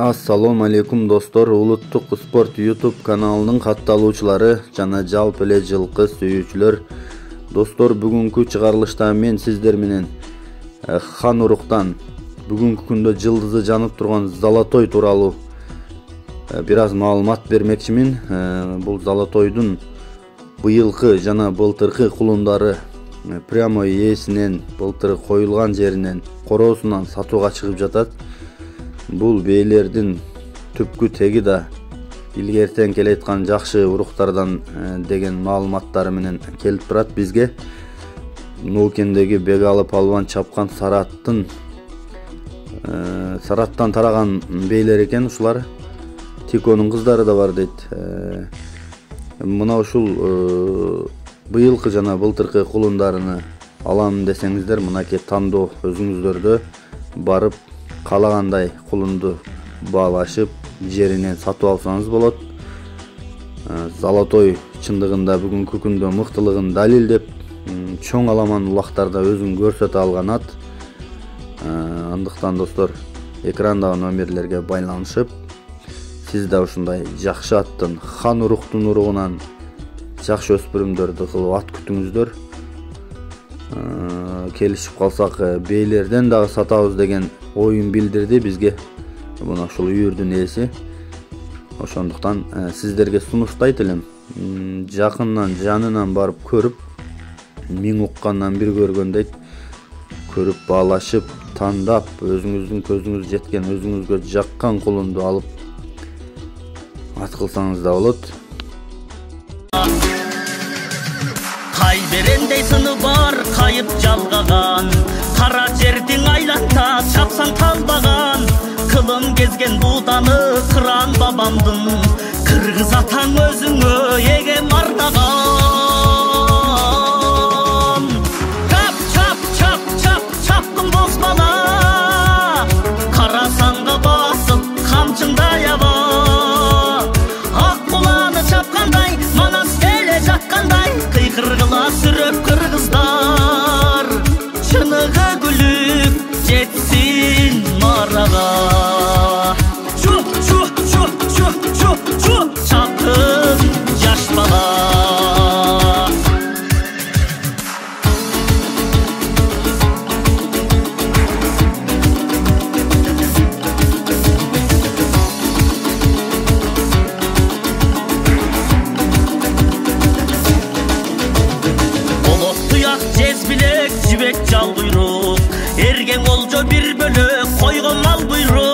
Assalamu alaikum dostlar, Улуттук спорт YouTube kanalının катталуучулары жана жалпы эле жылкы сүйүүчүлөр. Достор, бүгүнкү чыгарылышта мен сиздер менен Хан Уруктан бүгүнкү күндө жылдызы жанып турган Золотой тууралуу бир аз маалымат бермекчимин. Бул Золотойдун быйылкы жана былтыркы кулундары прямо ээсинен, былтыр коюлган жеринен, короосунан сатууга чыгып жатат. Бул бейлердин түпкү теги да илгертен келе аткан жакшы уруктардан деген маалыматтары менен келип турат бизге. Нуулкендеги Бегалы палван чапкан Сараттан тараган бейлер экен ушулар. Тиконун кыздары да бар дейт. Мына ушул быйылкы жана былтыркы кулундарыны алам десеңиздер, мынакей тандоо өзүңүздөрдө барып каалагандай кулунду баалашып жеринен сатып алсаңыз болот. Золотой чындыгында бүгүнкү күндө мыктылыгын далилдеп, чоң аламан улактарда өзүн көрсөтө алган ат. Андыктан достор, экрандагы номерлерге байланышып, сиз да ушундай жакшы аттын, Хан Уруктун уругунан жакшы өспүрүмдөрдү кылып ат күтүңүздөр. Келишип калсак, бейлерден дагы сатабыз деген оюн билдирди бизге мына ушул үйүрдүн ээси. Ошондуктан сиздерге сунуштайт элем. Жакындан, жанынан барып көрүп, миң уккандан бир көргөн дейт. Көрүп, баалашып, тандап, өзүңүздүн көзүңүз жеткен, өзүңүзгө жаккан кулунду алып ат кылсаңыз да болот. Кайберендей сыны бар, кайып жалгаган, кара жердин айланта чапсан талбаган, кылым кезген буданы кыран бабамдын, кыргыз атаң өзүңө эгем ардаган. Чапкын бос бала, карасаңга басып камчыңдай аба, ак куланы чапкандай, манас келе жаткандай, кыйкыргыла сүрөп кыргыздар, чыныгы күлүп жетсин марага. Чапкын жаш бала. Жебек жал буйрук, эрген олжо бир бөлөк, койгон мал буйрук.